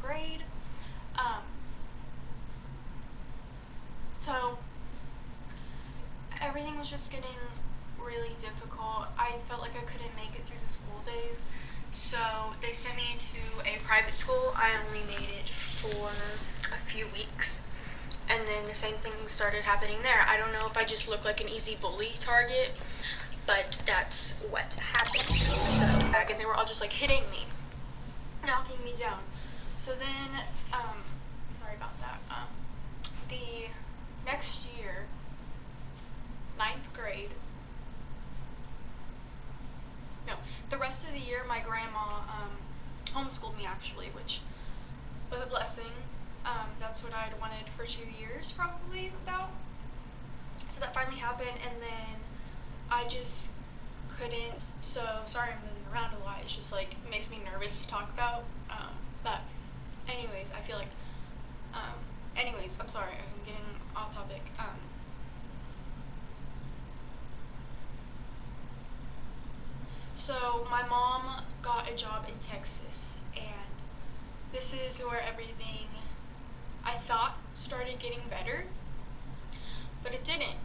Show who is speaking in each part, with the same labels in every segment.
Speaker 1: Grade. So everything was just getting really difficult. I felt like I couldn't make it through the school days, so they sent me to a private school. I only made it for a few weeks, and then the same thing started happening there. I don't know if I just look like an easy bully target, but that's what happened. So back, and they were all just like hitting me, knocking me down. So then, sorry about that. The next year, 9th grade. No, the rest of the year, my grandma homeschooled me actually, which was a blessing. That's what I'd wanted for 2 years, probably about. So that finally happened, and then I just couldn't. So sorry, I'm moving around a lot. It's just like it makes me nervous to talk about. But anyways, I feel like. Anyways, I'm sorry, I'm getting off topic. So my mom got a job in Texas, and this is where everything I thought started getting better, but it didn't.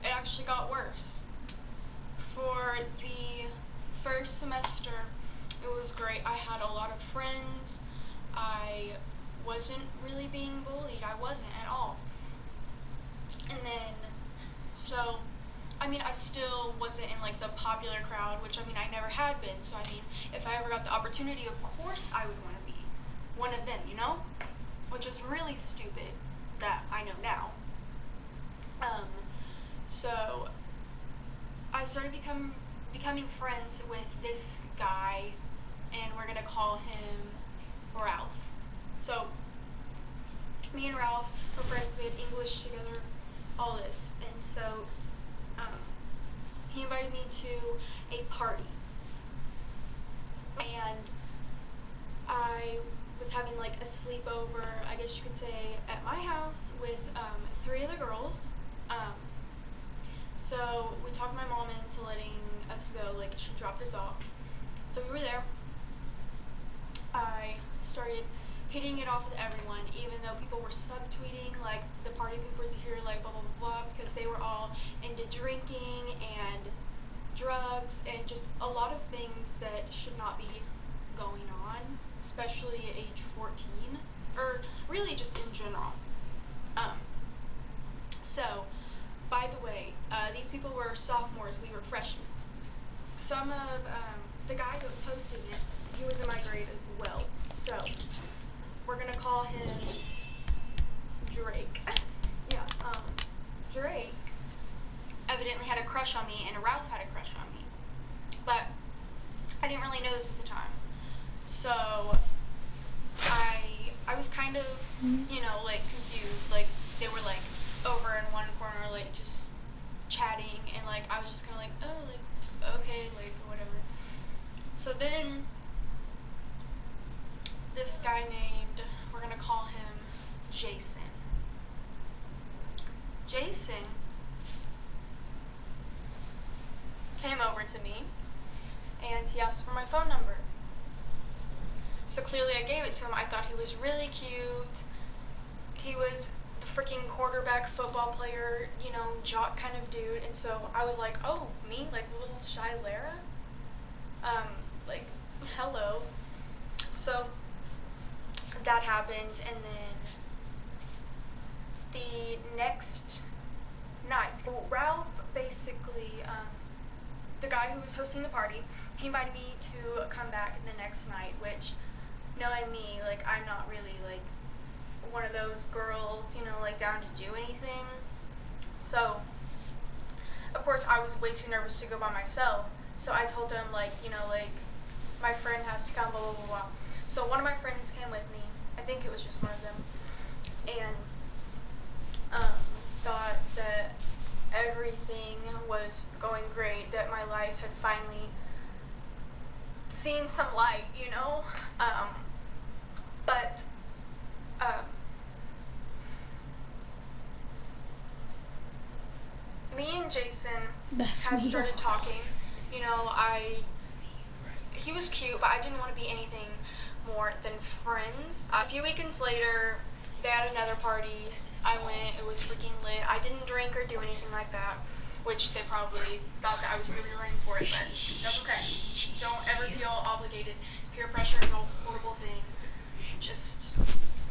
Speaker 1: It actually got worse. For the first semester, it was great. I had a lot of friends. I wasn't really being bullied. I wasn't at all. And then, so, I mean, I still wasn't in like the popular crowd, which I mean, I never had been. So I mean, if I ever got the opportunity, of course I would want to be one of them, you know? Which is really stupid that I know now. So I started becoming friends with this guy, and we're gonna call him Ralph. So me and Ralph were friends, we had English together, all this, and so he invited me to a party, and I was having like a sleepover, I guess you could say, at my house with 3 other girls. So we talked my mom into letting us go, like she dropped us off. So we were there. I started hitting it off with everyone, even though people were subtweeting, like the party people were here, like blah blah blah, because they were all into drinking and drugs and just a lot of things that should not be going on, especially at age 14, or really just in general. So, by the way, these people were sophomores, we were freshmen. Some of the guy that was hosting it, he was in my grade as well. So, we're gonna call him Drake. Yeah, Drake evidently had a crush on me, and Ralph had a crush on me. But I didn't really know this at the time. So I was kind of, you know, like confused. Like they were like over in one corner, like just chatting, and like I was just kind of like, oh, like okay, like whatever. So then this guy named, we're gonna call him Jason. Jason came over to me and he asked for my phone number. So clearly I gave it to him. I thought he was really cute. He was the freaking quarterback football player, you know, jock kind of dude, and so I was like, oh, me? Like little shy Lara? Like, hello. So that happened, and then the next night, Ralph basically, the guy who was hosting the party, he invited me to come back the next night, which, knowing me, like, I'm not really, like, one of those girls, you know, like, down to do anything. So, of course, I was way too nervous to go by myself, so I told him, like, you know, like, my friend has to come, blah, blah, blah, blah. So one of my friends came with me, I think it was just one of them, and, thought that everything was going great, that my life had finally seen some light, you know? and Jason
Speaker 2: That's
Speaker 1: had
Speaker 2: me.
Speaker 1: started talking. You know, he was cute, but I didn't want to be anything more than friends. A few weekends later, they had another party. I went. It was freaking lit. I didn't drink or do anything like that, which they probably thought that I was really running for it, but that's okay. Don't ever feel obligated. Peer pressure is a horrible thing. Just,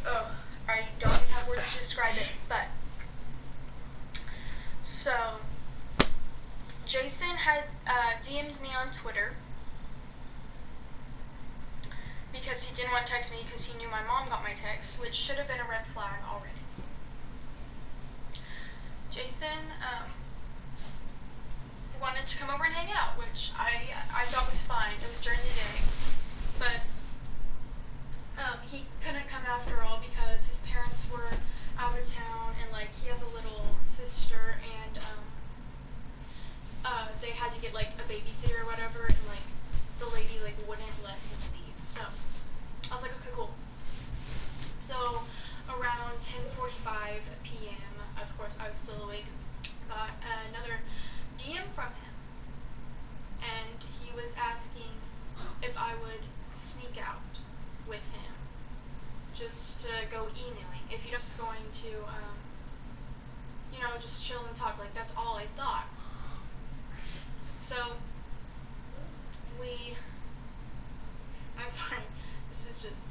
Speaker 1: I don't even have words to describe it, but. So, Jason had DM'd me on Twitter because he didn't want to text me because he knew my mom got my text, which should have been a red flag already. Jason wanted to come over and hang out, which I thought was fine. It was during the day, but he couldn't come after all because his parents were out of town, and like he has a little sister, and they had to get like a babysitter or whatever, and like the lady like wouldn't let him leave. So I was like, okay, cool. So around 10:45 p.m., of course I was still awake, got another DM from him, and he was asking if I would sneak out with him, just to go emailing. If you're just going to, you know, just chill and talk, like that's all I thought. So I'm sorry, this is just,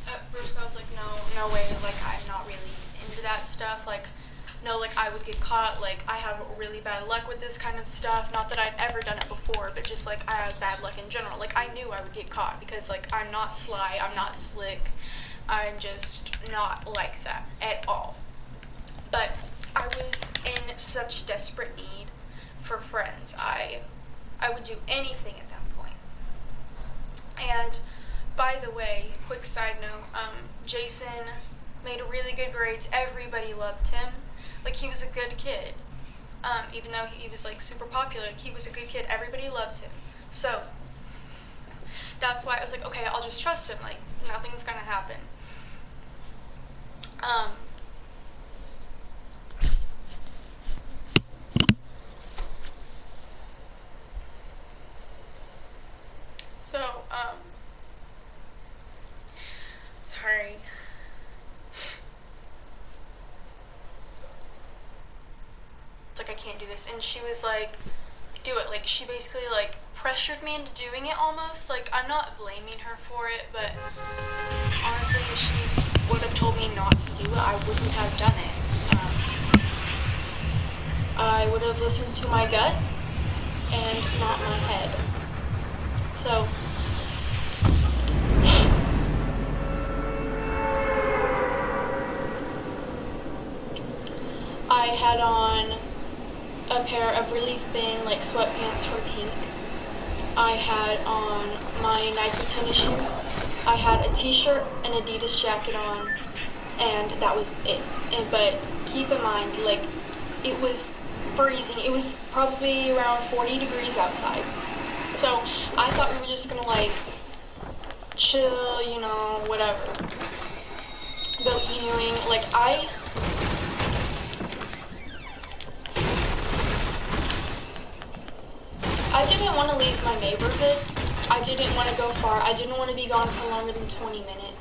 Speaker 1: at first I was like, no way, like, I'm not really into that stuff, like, no, like, I would get caught, like, I have really bad luck with this kind of stuff, not that I've ever done it before, but just, like, I have bad luck in general, like, I knew I would get caught, because, like, I'm not sly, I'm not slick, I'm just not like that at all. But I was in such desperate need for friends. I would do anything at that point. And by the way, quick side note, Jason made really good grades. Everybody loved him. Like, he was a good kid. Even though he was like super popular, he was a good kid. Everybody loved him. So that's why I was like, okay, I'll just trust him. Like, nothing's gonna happen. Sorry. It's like, I can't do this. And she was like, do it. Like, she basically, like, pressured me into doing it almost. Like, I'm not blaming her for it, but honestly, if she would have told me not to do it, I wouldn't have done it. I would have listened to my gut and not my head. So, I had on a pair of really thin, like, sweatpants from Pink. I had on my Nike tennis shoes. I had a t-shirt and Adidas jacket on, and that was it. But keep in mind, like, it was freezing. It was probably around 40 degrees outside. So I thought we were just gonna, like, chill, you know, whatever. Go canoeing. Like, I didn't want to leave my neighborhood. I didn't want to go far. I didn't want to be gone for longer than 20 minutes.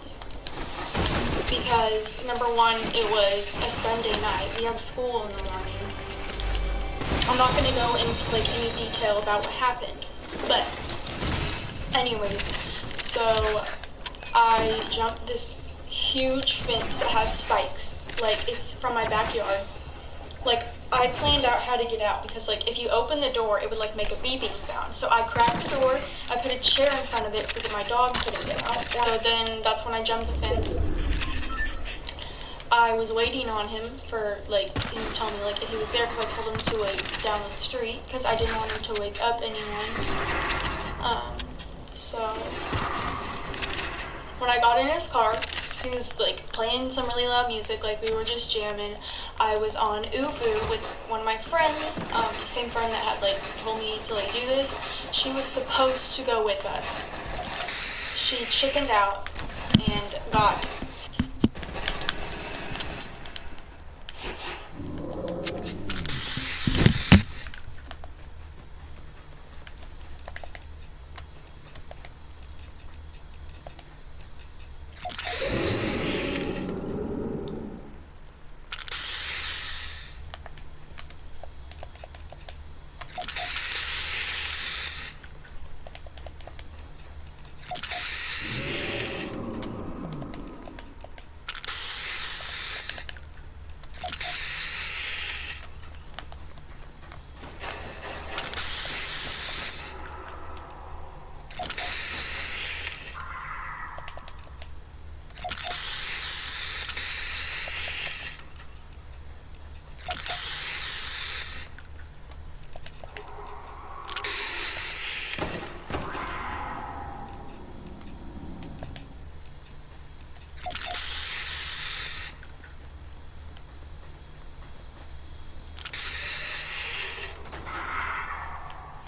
Speaker 1: Because, number one, it was a Sunday night. We have school in the morning. I'm not going to go into, like, any detail about what happened. But, anyways, so I jumped this huge fence that has spikes. Like, it's from my backyard. Like, I planned out how to get out because, like, if you open the door, it would, like, make a beeping sound. So I cracked the door, I put a chair in front of it so that my dog couldn't get out. So then that's when I jumped the fence. I was waiting on him for, like, him to tell me, like, if he was there, because I told him to wait down the street because I didn't want him to wake up anyone. So when I got in his car, he was, like, playing some really loud music, like, we were just jamming. I was on Ubu with one of my friends, the same friend that had, like, told me to, like, do this. She was supposed to go with us. She chickened out, Bye.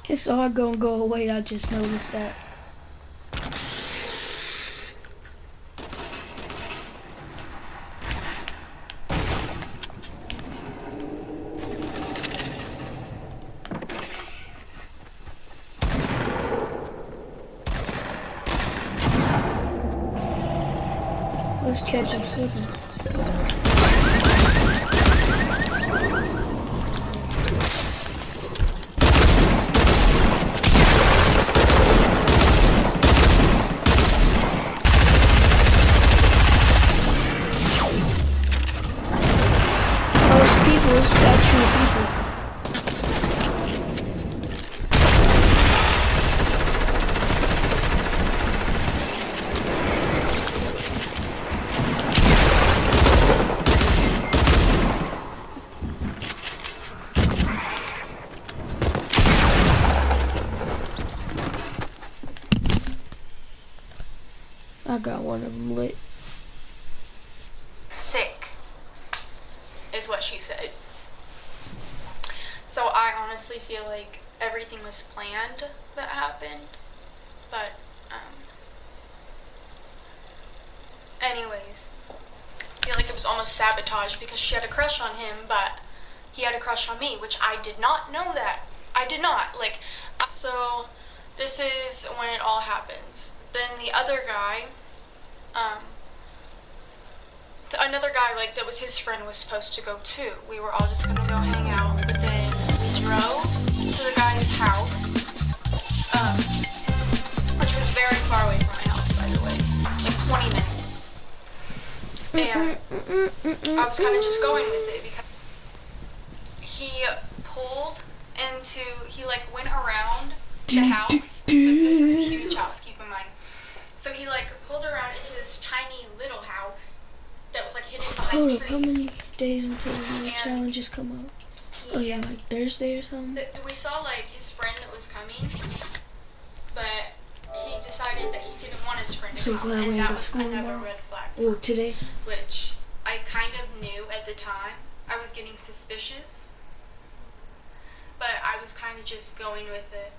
Speaker 2: It's all gonna go away, I just noticed that. Let's catch him slipping. I got one of them lit.
Speaker 1: Sick, is what she said. So I honestly feel like everything was planned that happened, but anyways, I feel like it was almost sabotage because she had a crush on him, but he had a crush on me, which I did not know that. I did not, like, so this is when it all happens. Then the other guy, another guy, like, that was his friend was supposed to go too. We were all just gonna go hang out, but then we drove to the guy's house, which was very far away from my house, by the way, like 20 minutes. And I was kind of just going with it because he pulled into, he like went around the house, like this is a huge house, keep in mind. So he like pulled around into this tiny little house that was like hidden behind
Speaker 2: Hold
Speaker 1: trees.
Speaker 2: up, how many days until the challenges come out? Oh yeah, like Thursday or something?
Speaker 1: We saw like his friend that was coming, but he decided that he didn't want his friend to
Speaker 2: So
Speaker 1: come,
Speaker 2: glad we
Speaker 1: and
Speaker 2: ain't
Speaker 1: that
Speaker 2: got
Speaker 1: was
Speaker 2: school
Speaker 1: another
Speaker 2: tomorrow.
Speaker 1: red flag.
Speaker 2: Oh, today?
Speaker 1: Which I kind of knew at the time. I was getting suspicious, but I was kind of just going with it.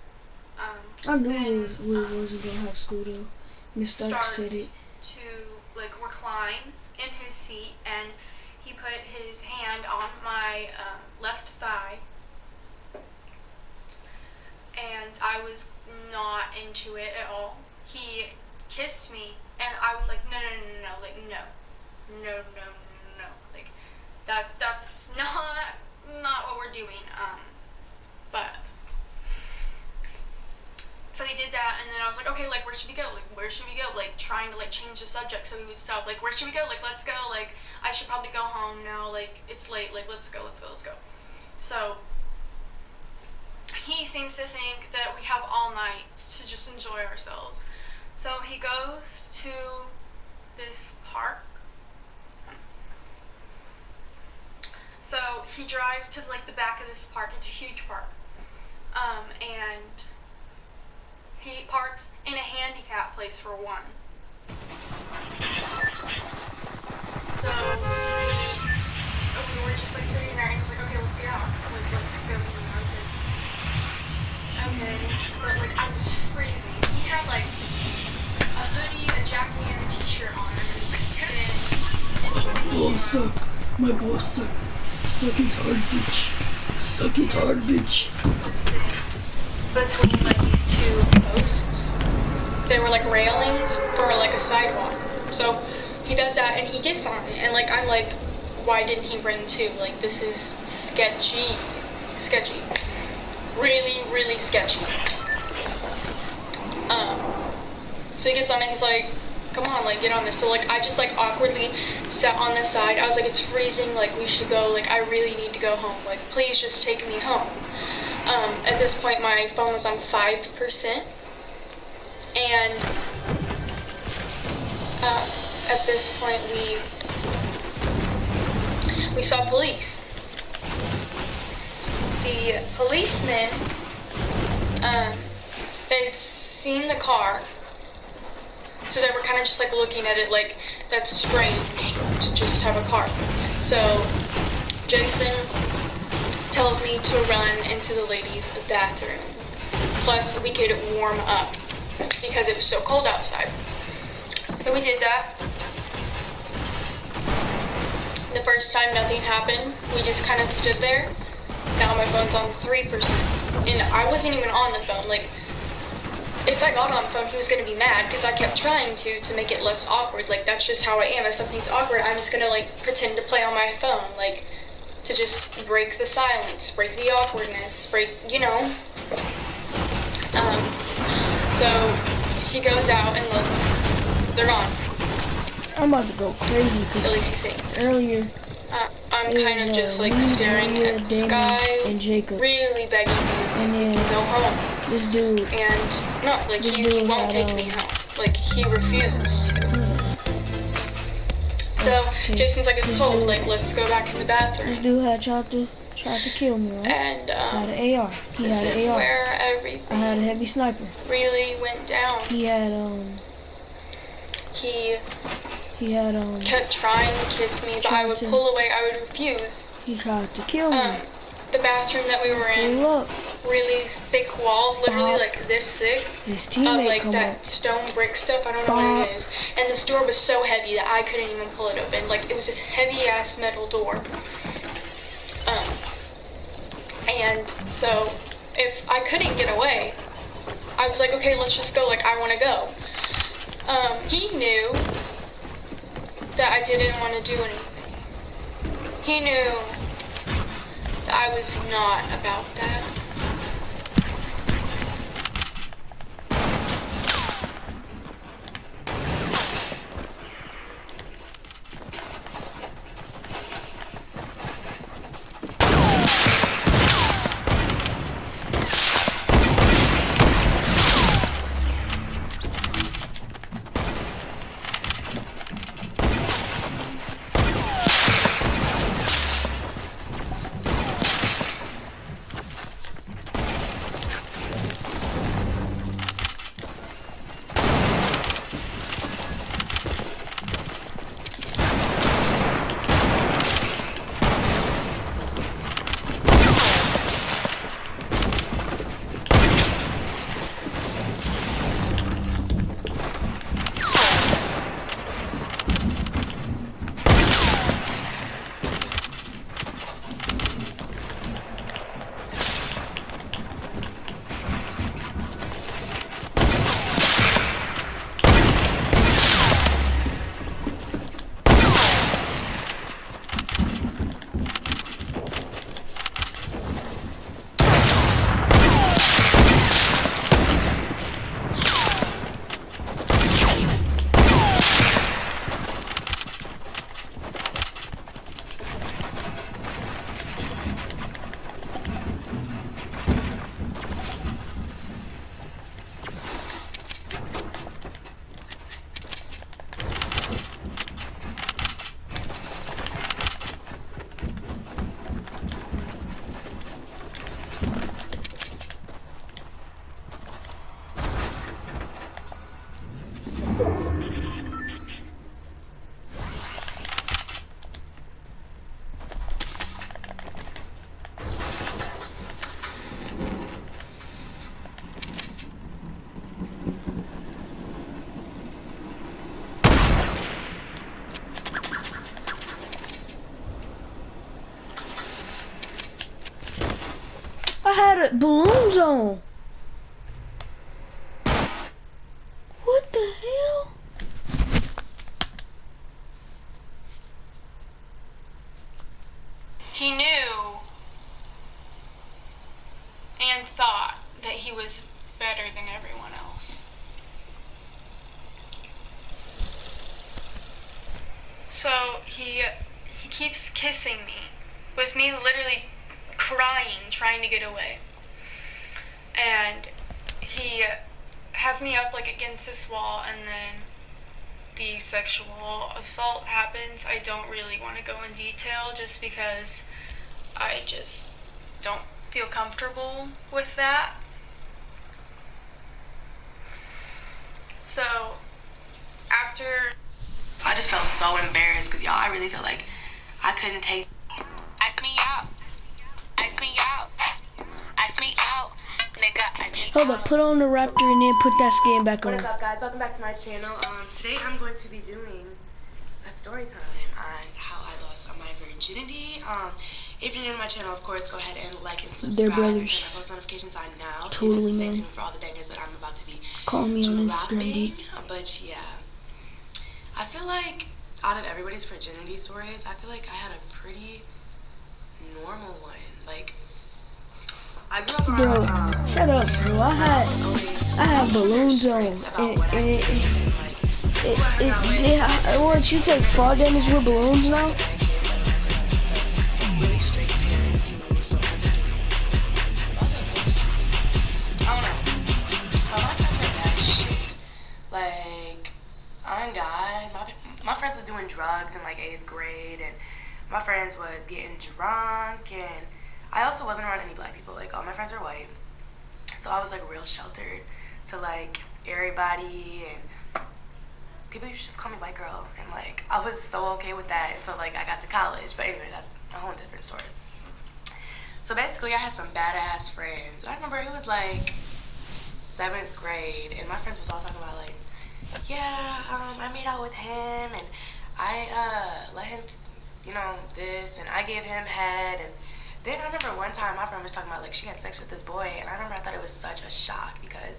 Speaker 2: I knew we wasn't gonna have school though. Miss Stark said it.
Speaker 1: To like recline in his seat, and he put his hand on my left thigh, and I was not into it at all. He kissed me, and I was like, no, like no, like that's not what we're doing. But so he did that, and then I was like, okay, like where should we go? Like where should we go? Like trying to like change the subject so he would stop. Like where should we go? Like let's go. Like I should probably go home now. Like it's late. Like let's go. So he seems to think that we have all night to just enjoy ourselves. So he goes to this park. So he drives to like the back of this park. It's a huge park. And he parks in a handicap place for one. So we were just like sitting there, and he's like, okay, let's get out. Like, let's go. I was like, okay, but like I was freezing. He had like a hoodie, a jacket, and a t-shirt on underneath.
Speaker 2: balls suck. My balls suck. Suck it hard, bitch. Suck it hard, bitch.
Speaker 1: Between like these two posts, there were like railings for like a sidewalk. So he does that and he gets on it, and like I'm like, why didn't he bring two? Like this is sketchy, really, really sketchy. So he gets on it and he's like, come on, like get on this. So like I just like awkwardly sat on the side. I was like, it's freezing, like we should go, like I really need to go home, like please just take me home. At this point my phone was on 5%, and at this point we saw police. The policemen they'd seen the car, so they were kind of just like looking at it like, that's strange to just have a car. So Jason tells me to run into the ladies' bathroom. Plus we could warm up because it was so cold outside. So we did that. The first time nothing happened. We just kind of stood there. Now my phone's on 3%. And I wasn't even on the phone. Like, if I got on the phone, he was going to be mad because I kept trying to make it less awkward. Like, that's just how I am. If something's awkward, I'm just going to, like, pretend to play on my phone. Like, to just break the silence, break the awkwardness, break, you know. So he goes out and looks. They're gone.
Speaker 2: I'm about to go crazy
Speaker 1: At least he thinks.
Speaker 2: earlier
Speaker 1: I'm kind of just like staring at the sky,
Speaker 2: and Jacob,
Speaker 1: really begging
Speaker 2: and
Speaker 1: him
Speaker 2: then
Speaker 1: to go home.
Speaker 2: this dude,
Speaker 1: And no, like he won't take me home. Like he refuses to. So Jason's like, it's cold, like let's go back in the
Speaker 2: this
Speaker 1: bathroom.
Speaker 2: dude had tried to kill me, right?
Speaker 1: And
Speaker 2: He had an AR. He had
Speaker 1: this
Speaker 2: an
Speaker 1: is
Speaker 2: AR.
Speaker 1: where
Speaker 2: I had a
Speaker 1: everything
Speaker 2: heavy sniper.
Speaker 1: really went down.
Speaker 2: He had
Speaker 1: He kept trying to kiss me, but I would pull away, I would refuse.
Speaker 2: he tried to kill me.
Speaker 1: The bathroom that we were in,
Speaker 2: Pull up.
Speaker 1: really thick walls, literally like this thick,
Speaker 2: His
Speaker 1: of
Speaker 2: teammate
Speaker 1: like
Speaker 2: come
Speaker 1: that
Speaker 2: up.
Speaker 1: stone brick stuff, I don't know what it is. And this door was so heavy that I couldn't even pull it open. Like it was this heavy ass metal door. And so if I couldn't get away, I was like, okay, let's just go, like I want to go. He knew that I didn't want to do anything. He knew that I was not about that.
Speaker 2: I had balloons on. What the hell?
Speaker 1: He knew and thought that he was better than everyone else. So he keeps kissing me, with me literally crying, trying to get away. And he has me up like against this wall, and then the sexual assault happens. I don't really want to go in detail just because I just don't feel comfortable with that. So after, I just felt so embarrassed because y'all, I really felt like I couldn't take. Ask me out. Ask me out. Ask me out. Nigga, ask me
Speaker 2: Hold up, put on the Raptor and then put that skin back on.
Speaker 1: What is up, guys? Welcome back to my channel. Today I'm going to be doing a story time on how I lost my virginity. If you're new to my channel, of course, go ahead and like and subscribe.
Speaker 2: They're brothers.
Speaker 1: Turn my post notifications on now.
Speaker 2: Totally,
Speaker 1: Stay
Speaker 2: man.
Speaker 1: tuned for all the bangers that I'm about to be
Speaker 2: Call me on
Speaker 1: dropping.
Speaker 2: Instagram, dude.
Speaker 1: But yeah, I feel like out of everybody's virginity stories, I feel like I had a pretty normal one. Like, I grew up
Speaker 2: Bro,
Speaker 1: around,
Speaker 2: shut up, bro. I had balloons on, and what, you take fall damage with balloons now?
Speaker 1: really straight parents, you know, so I don't know. My life wasn't that shit. Like, on God, my friends was doing drugs in like 8th grade, and my friends was getting drunk, and I also wasn't around any black people. Like, all my friends are white, so I was like real sheltered to like everybody, and people used to just call me white girl, and like I was so okay with that until like I got to college. But anyway, that's a whole different story. So basically, I had some badass friends. I remember it was like 7th grade, and my friends was all talking about like, yeah, I made out with him, and I let him, you know, this, and I gave him head. And then I remember one time my friend was talking about like she had sex with this boy, and I remember I thought it was such a shock because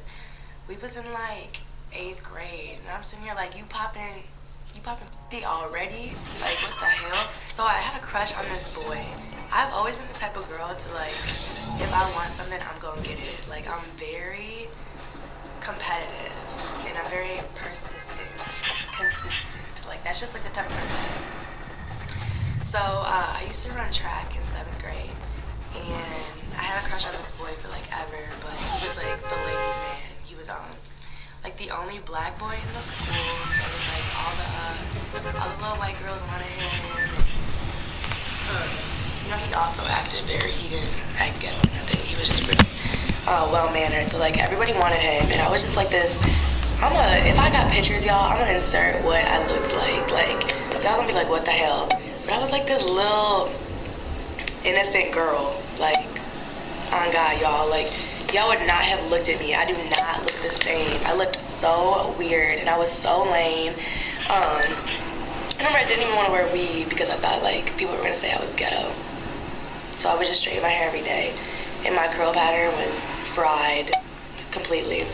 Speaker 1: we was in like 8th grade, and I'm sitting here like, you popping already? Like, what the hell? So I had a crush on this boy. I've always been the type of girl to like, if I want something, I'm gonna get it. Like, I'm very competitive, and I'm very persistent, consistent. Like, that's just like the type of person. So I used to run track in 7th grade, and I had a crush on this boy for like ever, but he was like the ladies' man. He was like the only black boy in the school, so it was like all the little white girls wanted him. You know, he also acted very, he didn't act ghetto or nothing. He was just really well-mannered, so like everybody wanted him, and I was just like this. If I got pictures, y'all, I'm gonna insert what I looked like. Like, y'all gonna be like, what the hell? But I was like this little innocent girl, like, on God, y'all, like, y'all would not have looked at me. I do not look the same. I looked so weird, and I was so lame. I remember I didn't even want to wear weave because I thought, like, people were gonna say I was ghetto. So I would just straighten my hair every day, and my curl pattern was fried completely.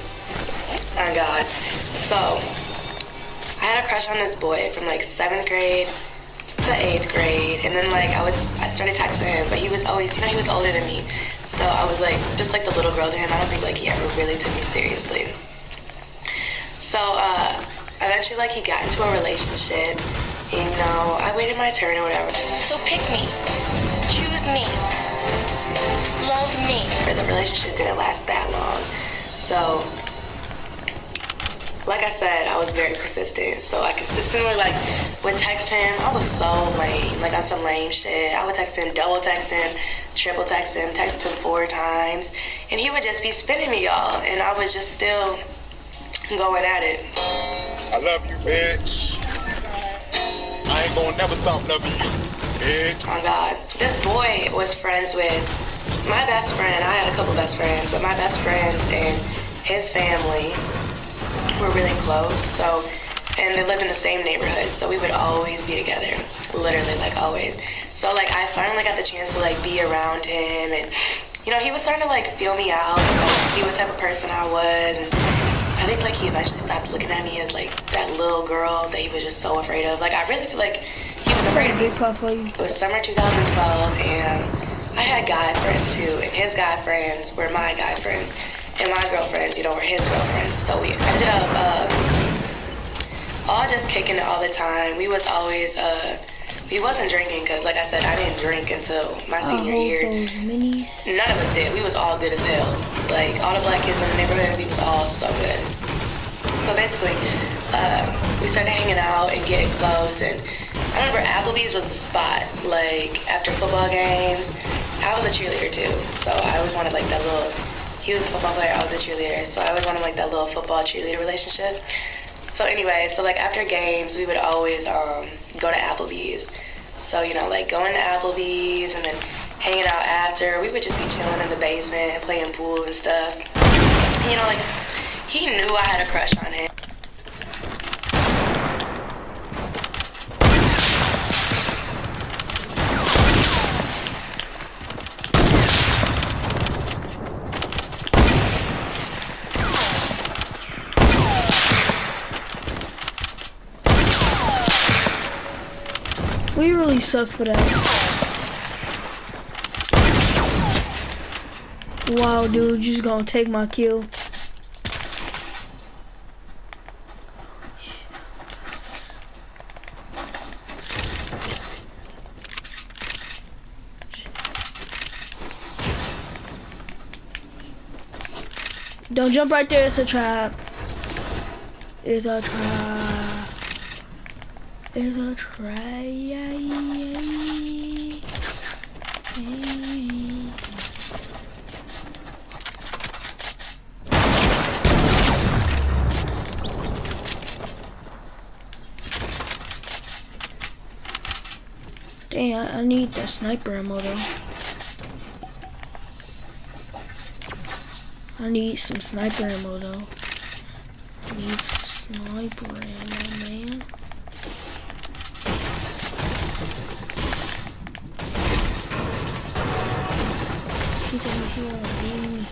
Speaker 1: On God. So I had a crush on this boy from like 7th grade to 8th grade, and then like I started texting him, but he was always, you know, he was older than me, so I was like just like the little girl to him. I don't think like he ever really took me seriously. So eventually like he got into a relationship, you know, I waited my turn or whatever. So pick me, choose me, love me. But the relationship didn't last that long, so like I said, I was very persistent, so I consistently, like, would text him. I was so lame, like, on some lame shit. I would text him, double text him, triple text him 4 times, and he would just be spinning me, y'all, and I was just still going at it.
Speaker 3: I love you, bitch. I ain't gonna never stop loving you, bitch.
Speaker 1: Oh, God. This boy was friends with my best friend. I had a couple best friends, but my best friends and his family were really close, so, and they lived in the same neighborhood, so we would always be together, literally, like, always. So, like, I finally got the chance to, like, be around him, and,
Speaker 4: you know, he was starting to like feel me out, like, see what type of person I was. And I think like he eventually stopped looking at me as like that little girl that he was just so afraid of. Like I really feel like he was afraid of me. It was summer 2012 and I had guy friends too, and his guy friends were my guy friends, and my girlfriends, you know, were his girlfriends. So we ended up all just kicking it all the time. We was always, we wasn't drinking because, like I said, I didn't drink until my senior year. None of us did. We was all good as hell. Like, all the black kids in the neighborhood, we was all so good. So basically, we started hanging out and getting close, and I remember Applebee's was the spot. Like, after football games, I was a cheerleader too, so I always wanted like that little, he was a football player, I was a cheerleader, so I always wanted like that little football cheerleader relationship. So anyway, so like after games, we would always go to Applebee's. So, you know, like going to Applebee's and then hanging out after, we would just be chilling in the basement and playing pool and stuff. You know, like, he knew I had a crush on him.
Speaker 2: We really suck for that. Wow, dude, you just gonna take my kill. Don't jump right there, it's a trap. It's a trap. It's a trap. Dang, I need that sniper ammo though. I need some sniper ammo though. I need some sniper ammo, man. He told me he won't beat me.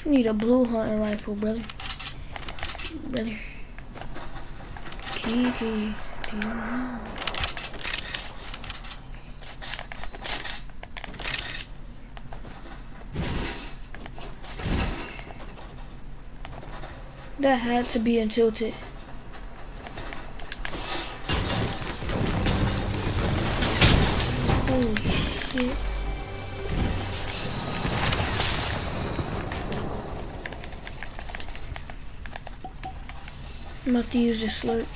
Speaker 2: Need a blue hunting rifle, brother. Kiki, do you know? That had to be untilted. Holy shit. I'm about to use this slurp.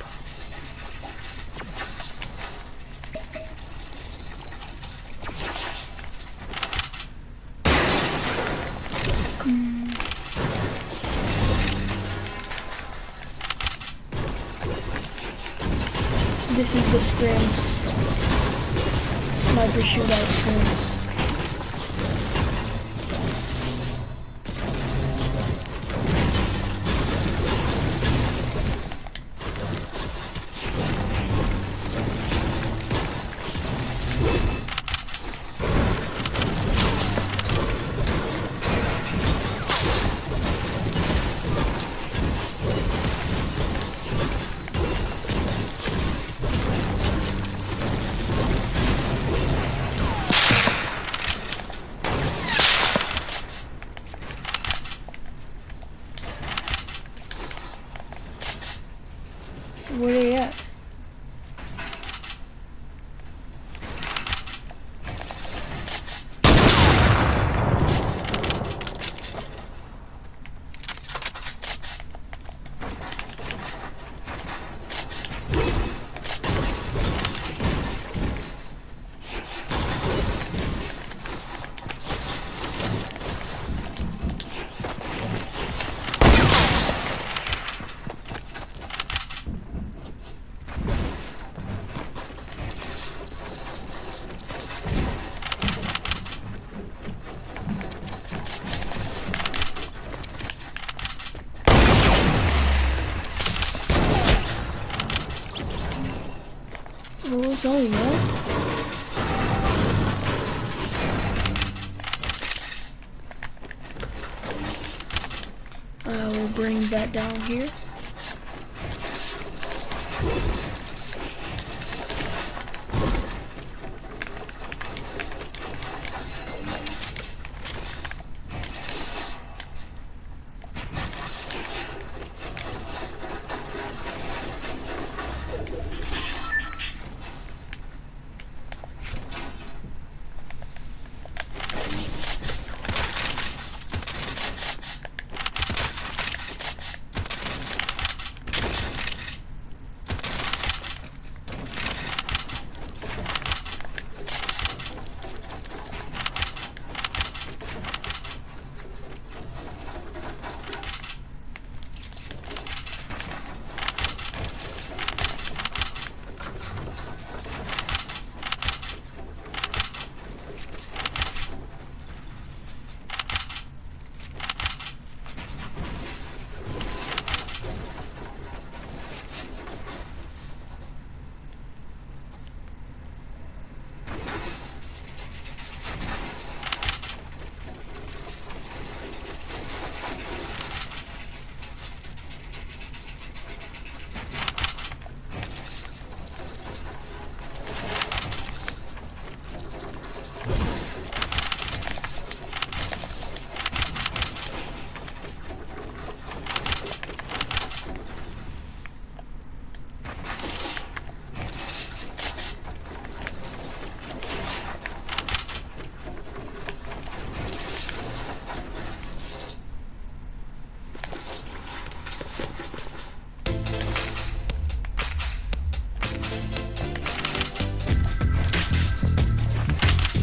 Speaker 2: This is the scrims. Sniper shootout scrims. going, man? I will bring that down here.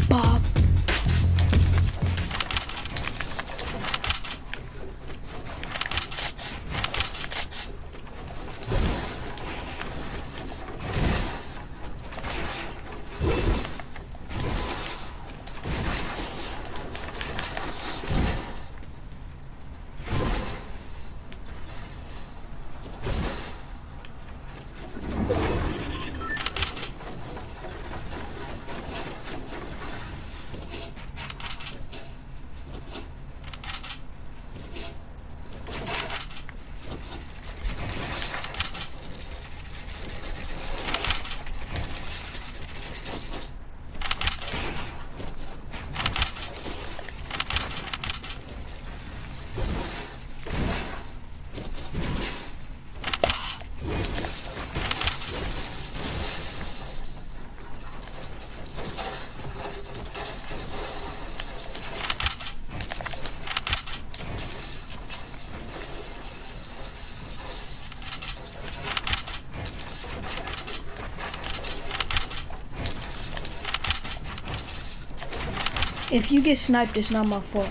Speaker 2: Bob. If you get sniped, it's not my fault.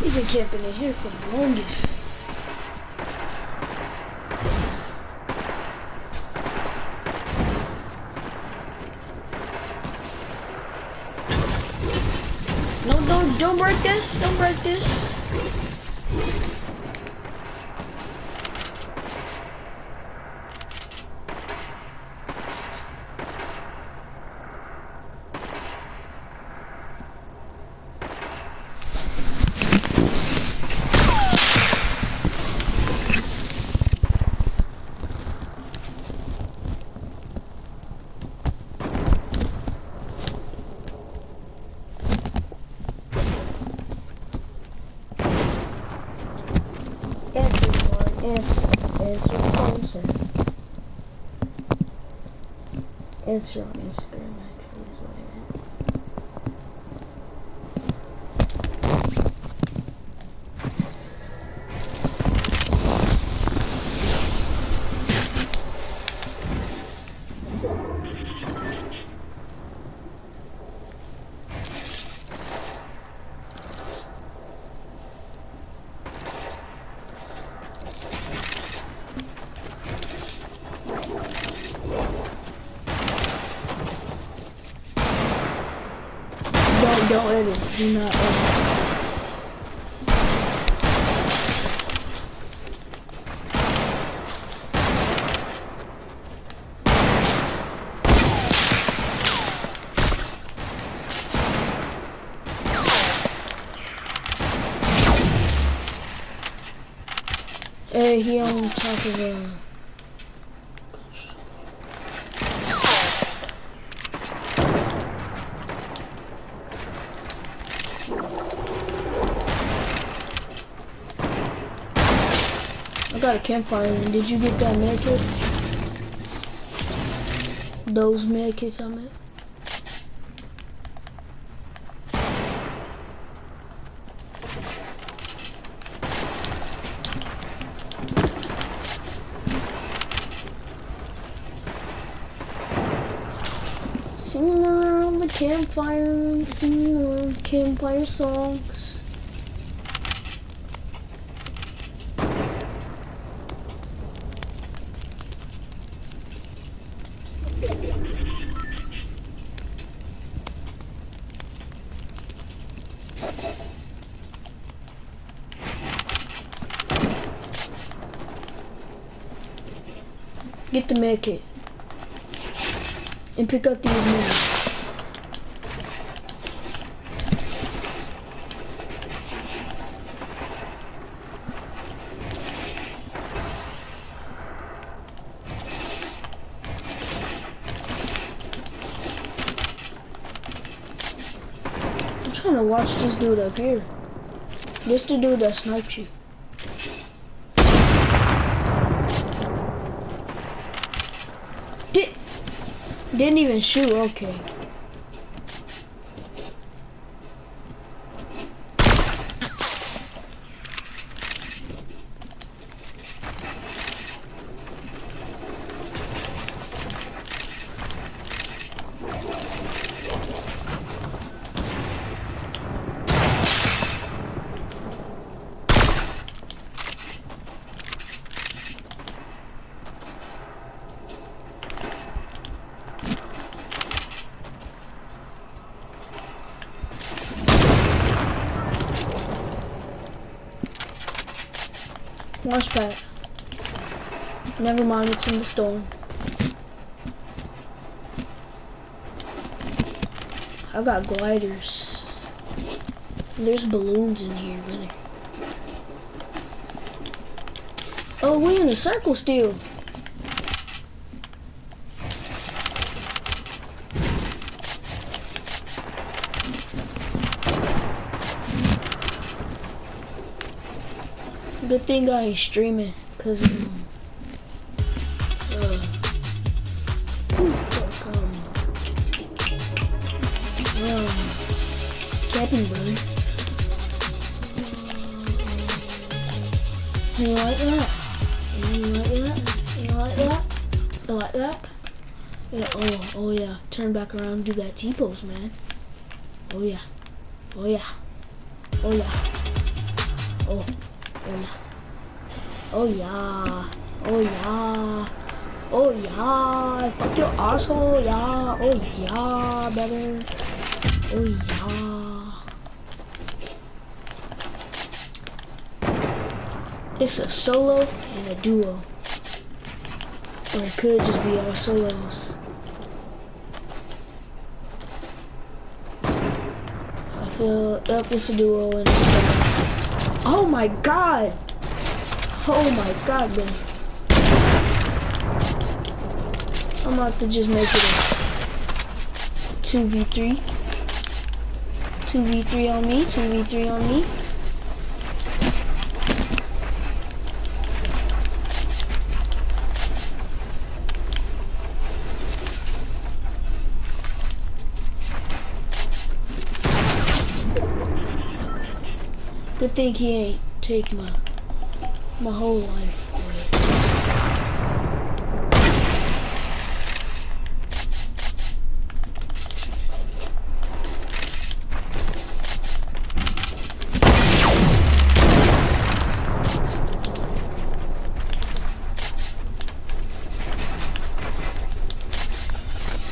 Speaker 2: He's been camping in here for the longest. No, don't break this. Don't break this. Answer phone, sir. Answer on Instagram, actually, is what I Don't edit. Do not edit. Hey, he on top of a... I got a campfire, and did you get that med kit? Those med kits I meant? Singing around the campfire, singing around campfire songs. Get the med kit and pick up these meds. I'm trying to watch this dude up here. This the dude that sniped you. Didn't even shoot, okay. Launch pad. Never mind, it's in the storm. I got gliders. There's balloons in here, really. Oh, we in a circle still. Good thing I ain't streaming, cause camping, brother. You like that? You like that? You like that? You like that? Yeah, oh yeah. Turn back around and do that T-pose, man. Oh yeah. Oh yeah. Oh yeah. Oh yeah. Oh yeah. Oh yeah. Oh yeah. Fuck your asshole, yeah. Oh yeah, brother. Oh yeah. It's a solo and a duo. Or it could just be our solos. I feel, yep, it's a duo and a solo. Oh my god! Oh my god, man. I'm about to just make it a 2v3. 2v3 on me, 2v3 on me. Good thing he ain't take my whole life.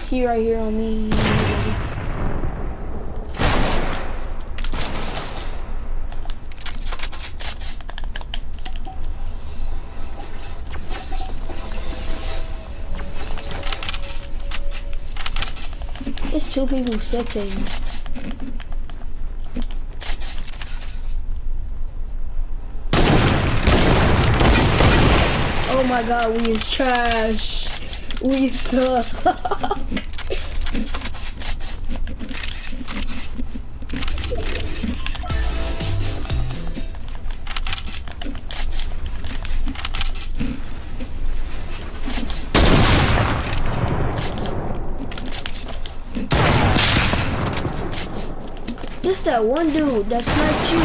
Speaker 2: He right here on me. It's two people spectating. Oh my god, we is trash. We suck. Just that one dude that sniped you.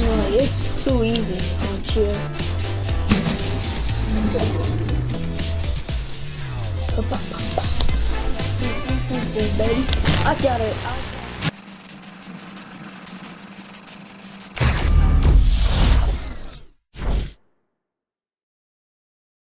Speaker 2: Oh, it's too easy, aren't you? Baby, I got it.